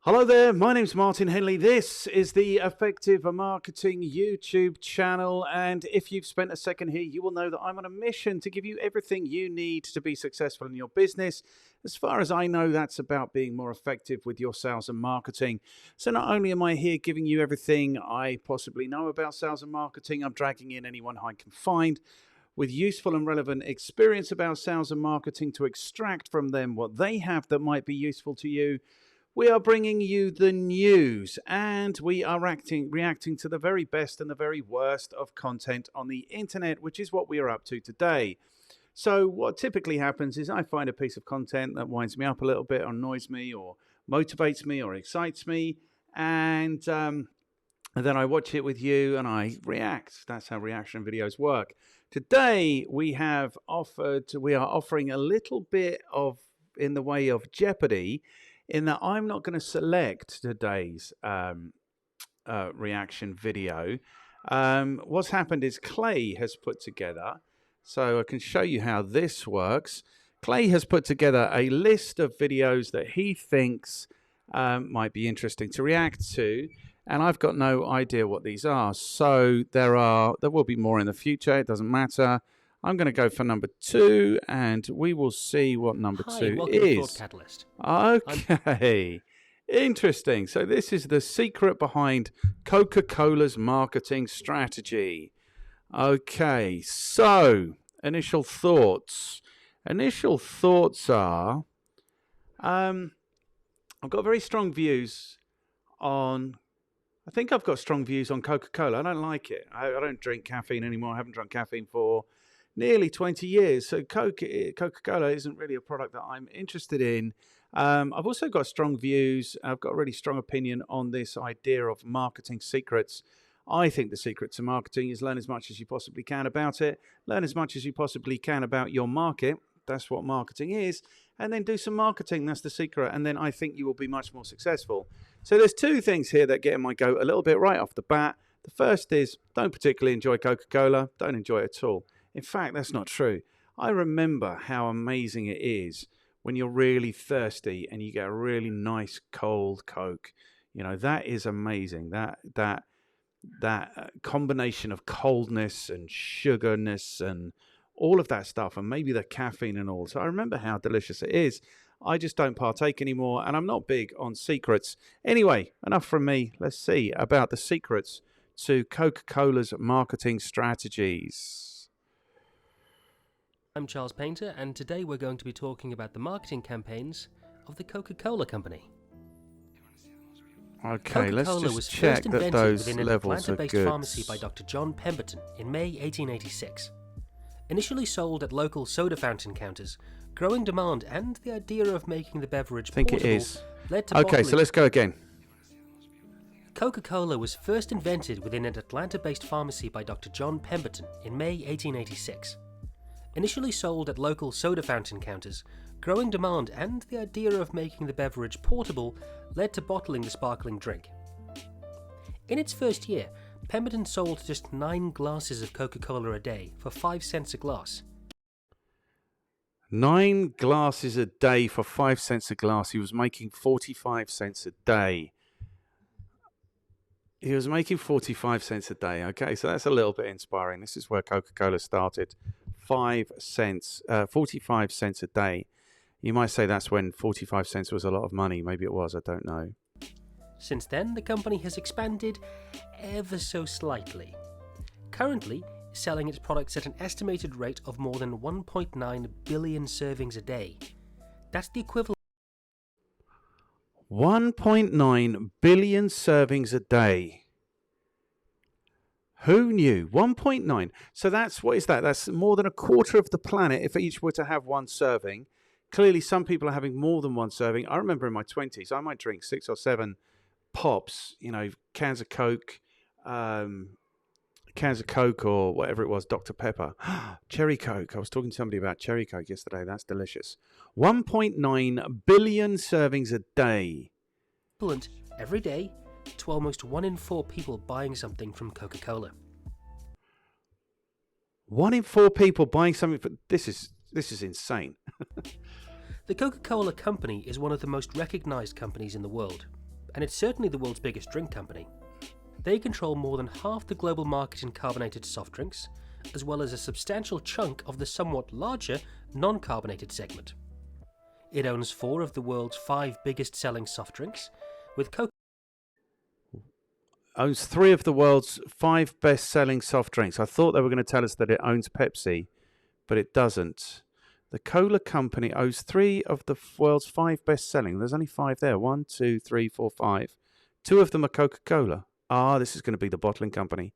Hello there, my name's Martin Henley. This is the Effective Marketing YouTube channel, and if you've spent a second here, you will know that I'm on a mission to give you everything you need to be successful in your business. As far as I know, that's about being more effective with your sales and marketing. So not only am I here giving you everything I possibly know about sales and marketing, I'm dragging in anyone I can find with useful and relevant experience about sales and marketing to extract from them what they have that might be useful to you. We are bringing you the news, and we are reacting to the very best and the very worst of content on the internet, which is what we are up to today. So what typically happens is I find a piece of content that winds me up a little bit, or annoys me, or motivates me, or excites me, and then I watch it with you and I react. That's how reaction videos work. Today we are offering a little bit of in the way of jeopardy, in that I'm not going to select today's reaction video. What's happened is Clay has put together, so I can show you how this works. Clay has put together a list of videos that he thinks might be interesting to react to, and I've got no idea what these are. So there will be more in the future. It doesn't matter. I'm going to go for number 2, and we will see what number 2 is. Catalyst. Okay, interesting. So this is the secret behind Coca Cola's marketing strategy. Okay, so initial thoughts. Initial thoughts are, I've got very strong views on. I think I've got strong views on Coca Cola. I don't like it. I don't drink caffeine anymore. I haven't drunk caffeine for nearly 20 years. So Coca-Cola isn't really a product that I'm interested in. I've also got strong views. I've got a really strong opinion on this idea of marketing secrets. I think the secret to marketing is learn as much as you possibly can about it. Learn as much as you possibly can about your market. That's what marketing is. And then do some marketing. That's the secret. And then I think you will be much more successful. So there's 2 things here that get in my goat a little bit right off the bat. The first is don't particularly enjoy Coca-Cola. Don't enjoy it at all. In fact, that's not true. I remember how amazing it is when you're really thirsty and you get a really nice cold Coke. You know, that is amazing. That combination of coldness and sugarness and all of that stuff, and maybe the caffeine and all. So I remember how delicious it is. I just don't partake anymore, and I'm not big on secrets. Anyway, enough from me. Let's see about the secrets to Coca-Cola's marketing strategies. I'm Charles Painter, and today we're going to be talking about the marketing campaigns of the Coca Cola Company. Okay, let's just check that those levels are good. Coca Cola was first invented within an Atlanta-based pharmacy by Dr. John Pemberton in May 1886. Initially sold at local soda fountain counters, growing demand and the idea of making the beverage portable led to Okay, so let's go again. Coca-Cola was first invented within an Atlanta-based pharmacy by Dr. John Pemberton in May 1886. Initially sold at local soda fountain counters, growing demand and the idea of making the beverage portable led to bottling the sparkling drink. In its first year, Pemberton sold just 9 glasses of Coca-Cola a day for 5 cents a glass. 9 glasses a day for 5 cents a glass. He was making 45 cents a day. He was making 45 cents a day. Okay, so that's a little bit inspiring. This is where Coca-Cola started. 5 cents, 45 cents a day. You might say that's when 45 cents was a lot of money. Maybe it was, I don't know. Since then, the company has expanded ever so slightly. Currently, selling its products at an estimated rate of more than 1.9 billion servings a day. That's the equivalent 1.9 billion servings a day. Who knew? 1.9. So what is that? That's more than a quarter of the planet if each were to have 1 serving. Clearly, some people are having more than 1 serving. I remember in my 20s, I might drink 6 or 7 pops, cans of Coke, or whatever it was, Dr. Pepper. Cherry Coke. I was talking to somebody about Cherry Coke yesterday. That's delicious. 1.9 billion servings a day. Every day to almost 1 in 4 people buying something from Coca-Cola. 1 in 4 people buying something. This is insane. The Coca Cola Company is one of the most recognized companies in the world. and it's certainly the world's biggest drink company. They control more than half the global market in carbonated soft drinks, as well as a substantial chunk of the somewhat larger non-carbonated segment. It owns 4 of the world's 5 biggest selling soft drinks, with Coca Owns 3 of the world's 5 best-selling soft drinks. I thought they were going to tell us that it owns Pepsi, but it doesn't. The Cola Company owns 3 of the world's 5 best-selling. There's only 5 there. 1, 2, 3, 4, 5. 2 of them are Coca Cola. This is going to be the bottling company.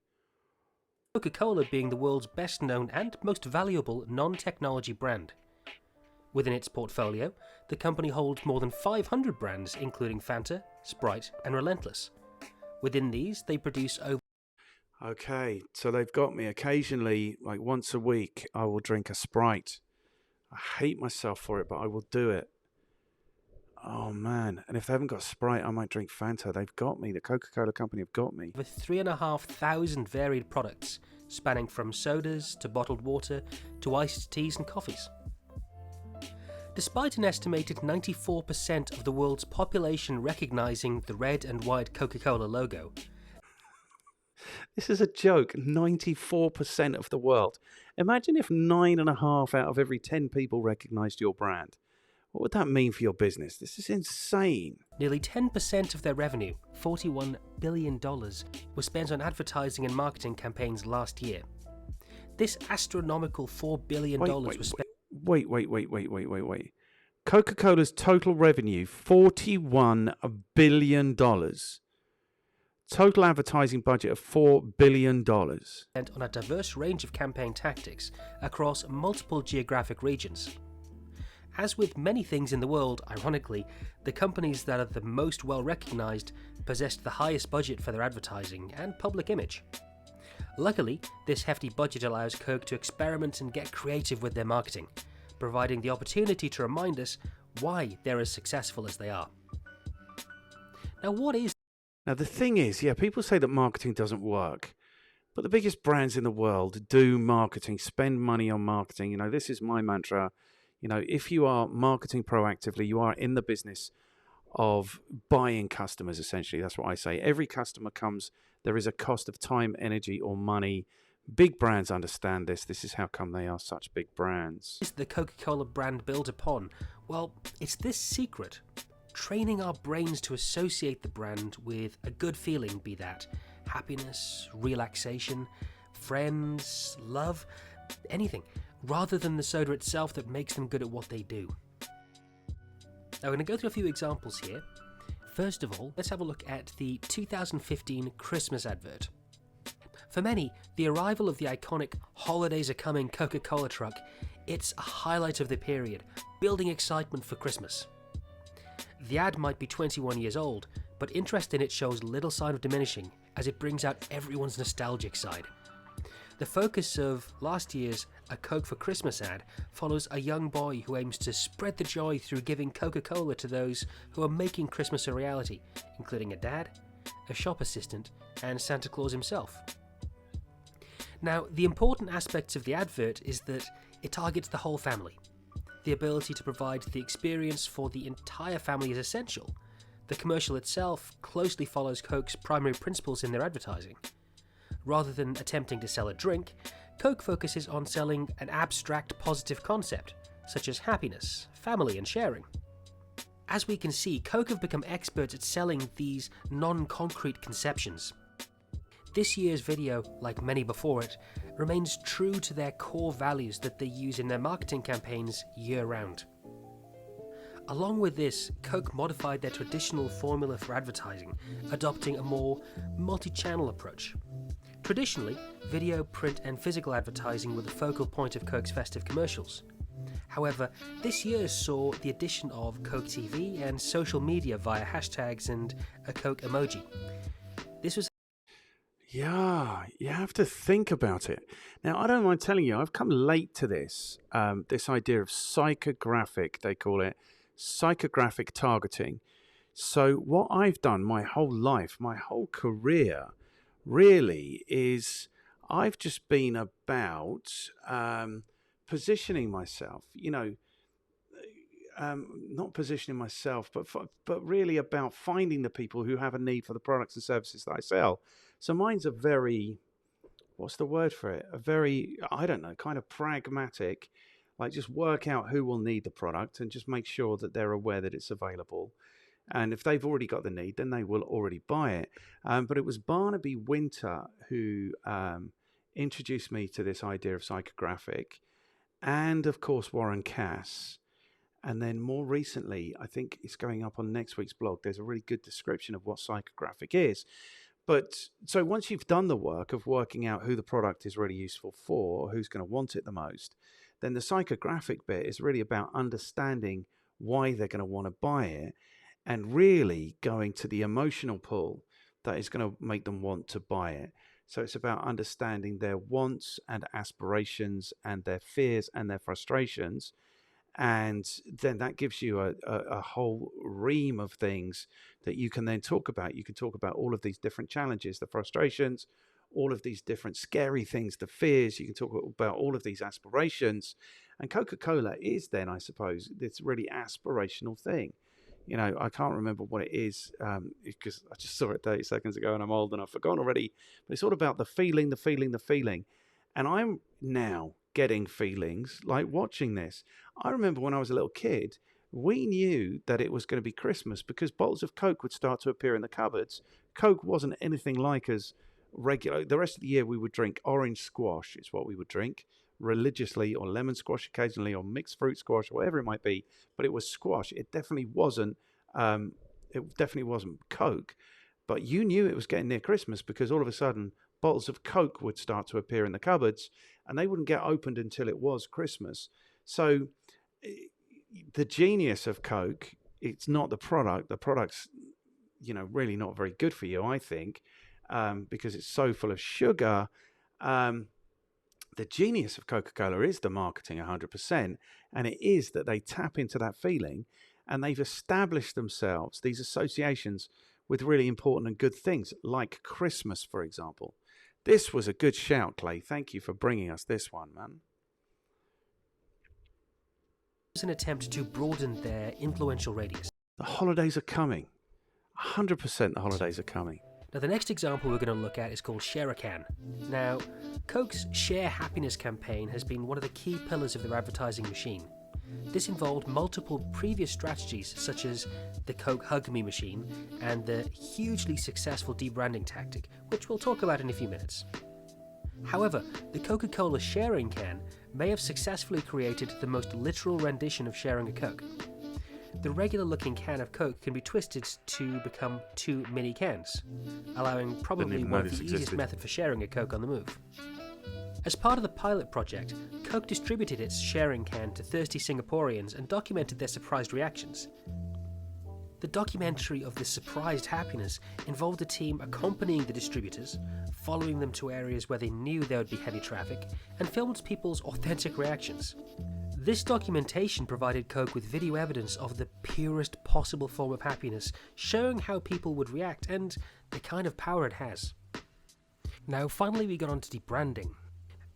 Coca Cola being the world's best-known and most valuable non-technology brand. Within its portfolio, the company holds more than 500 brands, including Fanta, Sprite, and Relentless. Within these, they produce over... Okay, so they've got me. Occasionally, like once a week, I will drink a Sprite. I hate myself for it, but I will do it. Oh, man. And if they haven't got Sprite, I might drink Fanta. They've got me. The Coca-Cola Company have got me. With 3,500 varied products, spanning from sodas to bottled water to iced teas and coffees. Despite an estimated 94% of the world's population recognizing the red and white Coca-Cola logo. This is a joke. 94% of the world. Imagine if 9.5 out of every 10 people recognized your brand. What would that mean for your business? This is insane. Nearly 10% of their revenue, $41 billion, was spent on advertising and marketing campaigns last year. This astronomical $4 billion was spent... Wait. Coca-Cola's total revenue, $41 billion. Total advertising budget of $4 billion. ...spent on a diverse range of campaign tactics across multiple geographic regions. As with many things in the world, ironically, the companies that are the most well recognized possessed the highest budget for their advertising and public image. Luckily, this hefty budget allows Coke to experiment and get creative with their marketing, providing the opportunity to remind us why they're as successful as they are. Now the thing is, people say that marketing doesn't work, but the biggest brands in the world do marketing, spend money on marketing. This is my mantra. If you are marketing proactively, you are in the business of buying customers, essentially. That's what I say. Every customer comes, there is a cost of time, energy, or money. Big brands understand this. This is how come they are such big brands. Is the Coca-Cola brand built upon? Well, it's this secret. Training our brains to associate the brand with a good feeling, be that happiness, relaxation, friends, love, anything, rather than the soda itself that makes them good at what they do. Now, we're going to go through a few examples here. First of all, let's have a look at the 2015 Christmas advert. For many, the arrival of the iconic "Holidays Are Coming" Coca-Cola truck, it's a highlight of the period, building excitement for Christmas. The ad might be 21 years old, but interest in it shows little sign of diminishing as it brings out everyone's nostalgic side. The focus of last year's A Coke for Christmas ad follows a young boy who aims to spread the joy through giving Coca-Cola to those who are making Christmas a reality, including a dad, a shop assistant, and Santa Claus himself. Now, the important aspects of the advert is that it targets the whole family. The ability to provide the experience for the entire family is essential. The commercial itself closely follows Coke's primary principles in their advertising. Rather than attempting to sell a drink, Coke focuses on selling an abstract positive concept, such as happiness, family, and sharing. As we can see, Coke have become experts at selling these non-concrete conceptions. This year's video, like many before it, remains true to their core values that they use in their marketing campaigns year-round. Along with this, Coke modified their traditional formula for advertising, adopting a more multi-channel approach. Traditionally, video, print, and physical advertising were the focal point of Coke's festive commercials. However, this year saw the addition of Coke TV and social media via hashtags and a Coke emoji. This was... Yeah, you have to think about it. Now, I don't mind telling you, I've come late to this. This idea of psychographic, they call it, psychographic targeting. So what I've done my whole life, my whole career, really is I've just been about positioning myself. not positioning myself, but really about finding the people who have a need for the products and services that I sell. So mine's a very, what's the word for it? A very, I don't know, kind of pragmatic, like just work out who will need the product and just make sure that they're aware that it's available. And if they've already got the need, then they will already buy it. But it was Barnaby Winter who introduced me to this idea of psychographic, and of course Warren Cass. And then more recently, I think it's going up on next week's blog, there's a really good description of what psychographic is. But so once you've done the work of working out who the product is really useful for, who's going to want it the most, then the psychographic bit is really about understanding why they're going to want to buy it, and really going to the emotional pull that is going to make them want to buy it. So it's about understanding their wants and aspirations and their fears and their frustrations. And then that gives you a whole ream of things that you can then talk about. You can talk about all of these different challenges, the frustrations, all of these different scary things, the fears. You can talk about all of these aspirations. And Coca-Cola is then, I suppose, this really aspirational thing. You know, I can't remember what it is because I just saw it 30 seconds ago and I'm old and I've forgotten already. But it's all about the feeling, the feeling, the feeling. And I'm now getting feelings like watching this. I remember when I was a little kid, we knew that it was going to be Christmas because bottles of Coke would start to appear in the cupboards. Coke wasn't anything like as regular. The rest of the year we would drink orange squash is what we would drink religiously, or lemon squash occasionally, or mixed fruit squash, or whatever it might be, but it was squash. It definitely wasn't Coke, but you knew it was getting near Christmas because all of a sudden bottles of Coke would start to appear in the cupboards and they wouldn't get opened until it was Christmas. So the genius of Coke, it's not the product. The product's, you know, really not very good for you, I think, because it's so full of sugar. The genius of Coca-Cola is the marketing 100%, and it is that they tap into that feeling and they've established themselves, these associations, with really important and good things, like Christmas, for example. This was a good shout, Clay. Thank you for bringing us this one, man. It was an attempt to broaden their influential radius. The holidays are coming. 100% the holidays are coming. Now, the next example we're going to look at is called Share a Can. Now, Coke's Share Happiness campaign has been one of the key pillars of their advertising machine. This involved multiple previous strategies, such as the Coke Hug Me machine and the hugely successful debranding tactic, which we'll talk about in a few minutes. However, the Coca-Cola sharing can may have successfully created the most literal rendition of sharing a Coke. The regular-looking can of Coke can be twisted to become 2 mini cans, allowing probably one of the easiest method for sharing a Coke on the move. As part of the pilot project, Coke distributed its sharing can to thirsty Singaporeans and documented their surprised reactions. The documentary of this surprised happiness involved the team accompanying the distributors, following them to areas where they knew there would be heavy traffic, and filmed people's authentic reactions. This documentation provided Coke with video evidence of the purest possible form of happiness, showing how people would react and the kind of power it has. Now, finally, we got on to debranding.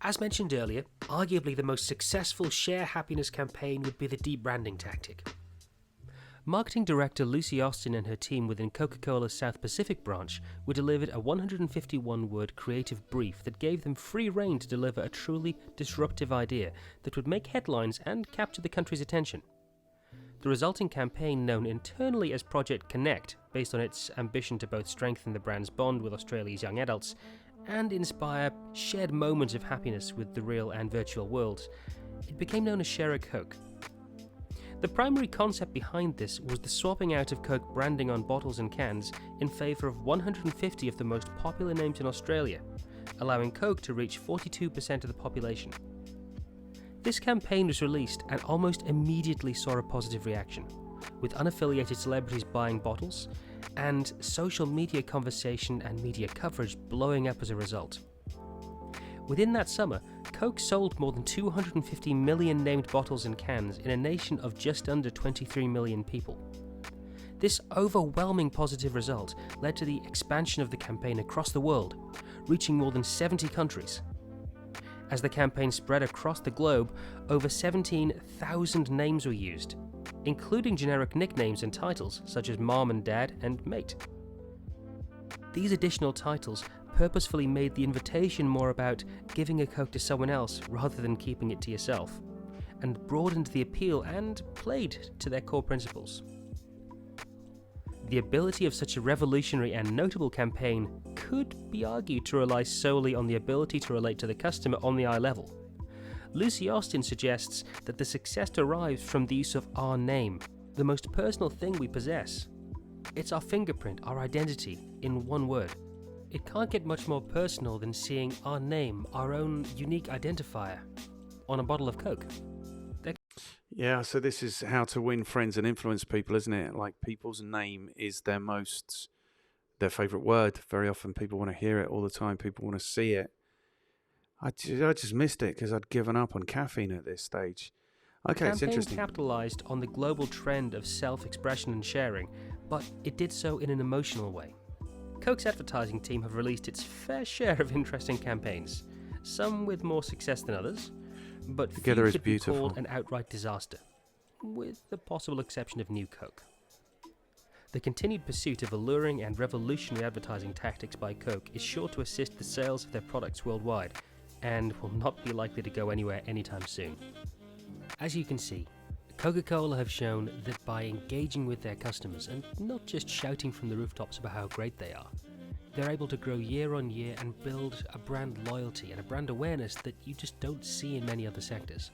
As mentioned earlier, arguably the most successful Share Happiness campaign would be the debranding tactic. Marketing director Lucy Austin and her team within Coca-Cola's South Pacific branch were delivered a 151-word creative brief that gave them free rein to deliver a truly disruptive idea that would make headlines and capture the country's attention. The resulting campaign, known internally as Project Connect, based on its ambition to both strengthen the brand's bond with Australia's young adults and inspire shared moments of happiness with the real and virtual worlds, it became known as Share a Coke. The primary concept behind this was the swapping out of Coke branding on bottles and cans in favour of 150 of the most popular names in Australia, allowing Coke to reach 42% of the population. This campaign was released and almost immediately saw a positive reaction, with unaffiliated celebrities buying bottles and social media conversation and media coverage blowing up as a result. Within that summer, Coke sold more than 250 million named bottles and cans in a nation of just under 23 million people. This overwhelming positive result led to the expansion of the campaign across the world, reaching more than 70 countries. As the campaign spread across the globe, over 17,000 names were used. including generic nicknames and titles such as Mom and Dad and Mate. These additional titles purposefully made the invitation more about giving a Coke to someone else rather than keeping it to yourself, and broadened the appeal and played to their core principles. The ability of such a revolutionary and notable campaign could be argued to rely solely on the ability to relate to the customer on the eye level. Lucy Austin suggests that the success derives from the use of our name, the most personal thing we possess. It's our fingerprint, our identity, in one word. It can't get much more personal than seeing our name, our own unique identifier, on a bottle of Coke. Yeah, so this is how to win friends and influence people, isn't it? Like, people's name is their favourite word. Very often people want to hear it all the time. People want to see it. I just missed it because I'd given up on caffeine at this stage. Okay, it's interesting. The campaign capitalised on the global trend of self-expression and sharing, but it did so in an emotional way. Coke's advertising team have released its fair share of interesting campaigns, some with more success than others, but Together few is could beautiful. be called an outright disaster, with the possible exception of New Coke. The continued pursuit of alluring and revolutionary advertising tactics by Coke is sure to assist the sales of their products worldwide, and will not be likely to go anywhere anytime soon. As you can see, Coca Cola have shown that by engaging with their customers and not just shouting from the rooftops about how great they are, they're able to grow year on year and build a brand loyalty and a brand awareness that you just don't see in many other sectors.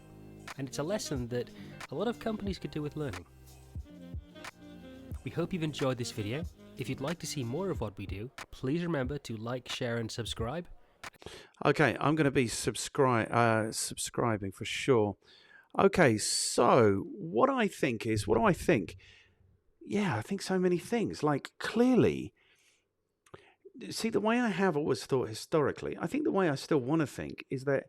And it's a lesson that a lot of companies could do with learning. We hope you've enjoyed this video. If you'd like to see more of what we do, please remember to like, share and subscribe. Okay, I'm going to be subscribing for sure. Okay, so what do I think? Yeah, I think so many things. Like, clearly, see, the way I have always thought historically, I think the way I still want to think is that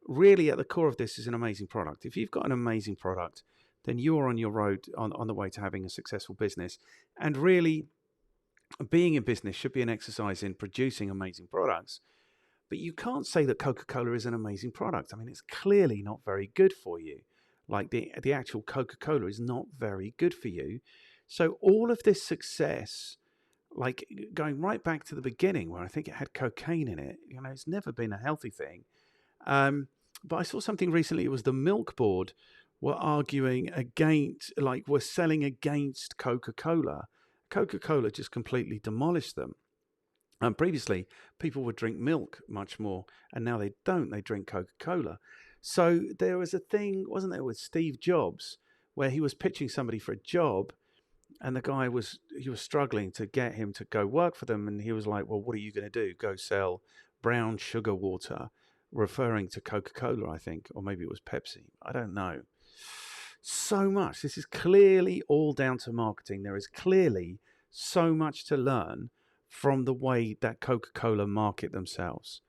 really at the core of this is an amazing product. If you've got an amazing product, then you are on your road, on the way to having a successful business. And really, being in business should be an exercise in producing amazing products. But you can't say that Coca-Cola is an amazing product. I mean, it's clearly not very good for you. Like, the actual Coca-Cola is not very good for you. So all of this success, like going right back to the beginning where I think it had cocaine in it, it's never been a healthy thing. But I saw something recently. It was the Milk Board were arguing against, were selling against Coca-Cola. Coca-Cola just completely demolished them. Previously, people would drink milk much more, and now they don't. They drink Coca-Cola. So there was a thing, wasn't there, with Steve Jobs, where he was pitching somebody for a job, and the guy was struggling to get him to go work for them, and he was like, well, what are you going to do? Go sell brown sugar water, referring to Coca-Cola, I think, or maybe it was Pepsi. I don't know. So much. This is clearly all down to marketing. There is clearly so much to learn from the way that Coca-Cola market themselves.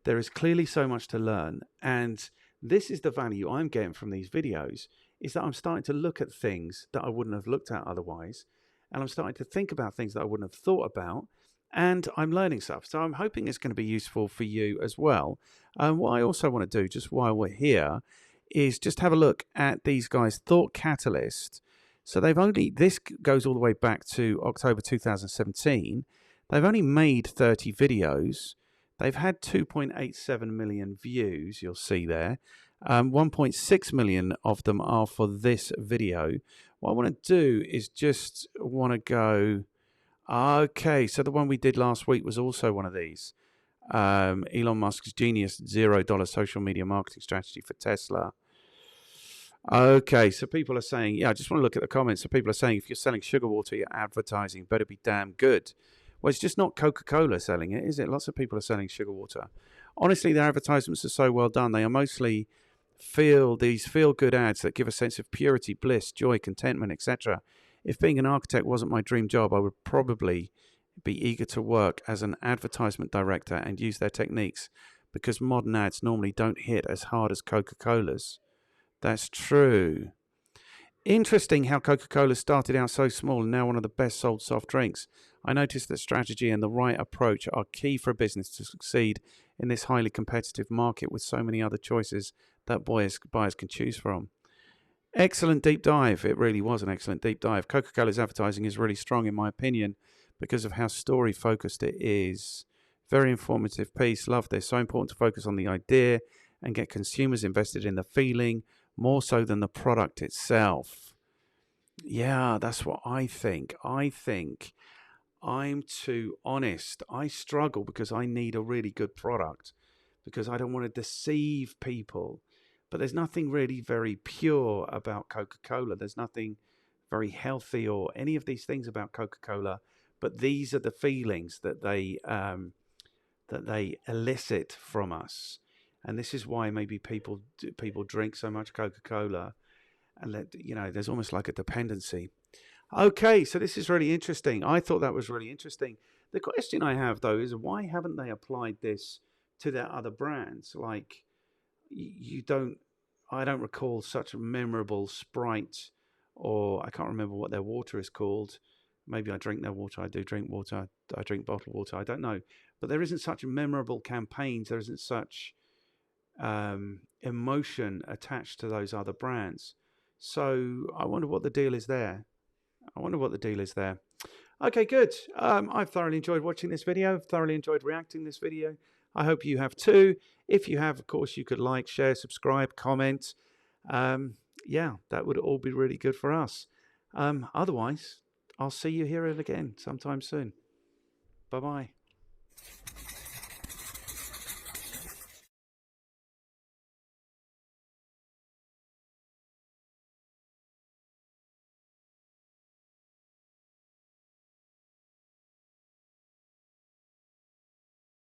There is clearly so much to learn, and this is the value I'm getting from these videos, is that I'm starting to look at things that I wouldn't have looked at otherwise, and I'm starting to think about things that I wouldn't have thought about, and I'm learning stuff. So I'm hoping it's going to be useful for you as well. What I also want to do, just while we're here, is just have a look at these guys, Thought Catalyst. So this goes all the way back to October 2017. They've only made 30 videos. They've had 2.87 million views, you'll see there. 1.6 million of them are for this video. What I want to do is just want to go... Okay, so the one we did last week was also one of these. Elon Musk's genius $0 social media marketing strategy for Tesla. Okay, so people are saying... Yeah, I just want to look at the comments. So people are saying if you're selling sugar water, your advertising better be damn good. Well, it's just not Coca-Cola selling it, is it? Lots of people are selling sugar water. Honestly, their advertisements are so well done. They are mostly feel-good ads that give a sense of purity, bliss, joy, contentment, etc. If being an architect wasn't my dream job, I would probably be eager to work as an advertisement director and use their techniques, because modern ads normally don't hit as hard as Coca-Cola's. That's true. Interesting how Coca-Cola started out so small and now one of the best sold soft drinks. I noticed that strategy and the right approach are key for a business to succeed in this highly competitive market with so many other choices that buyers can choose from. Excellent deep dive. It really was an excellent deep dive. Coca-Cola's advertising is really strong, in my opinion, because of how story-focused it is. Very informative piece. Love this. So important to focus on the idea and get consumers invested in the feeling more so than the product itself. Yeah, that's what I think. I think I'm too honest. I struggle because I need a really good product, because I don't want to deceive people. But there's nothing really very pure about Coca-Cola. There's nothing very healthy or any of these things about Coca-Cola. But these are the feelings that they elicit from us, and this is why maybe people drink so much Coca-Cola, and there's almost like a dependency. Okay, so this is really interesting. I thought that was really interesting. The question I have, though, is why haven't they applied this to their other brands? Like, I don't recall such a memorable Sprite, or I can't remember what their water is called. Maybe I drink their water. I do drink water. I drink bottled water. I don't know. But there isn't such memorable campaigns. There isn't such emotion attached to those other brands. So I wonder what the deal is there. Okay, good. I've thoroughly enjoyed watching this video. I've thoroughly enjoyed reacting this video. I hope you have too. If you have, of course, you could like, share, subscribe, comment. Yeah, that would all be really good for us. Otherwise, I'll see you here again sometime soon. Bye-bye.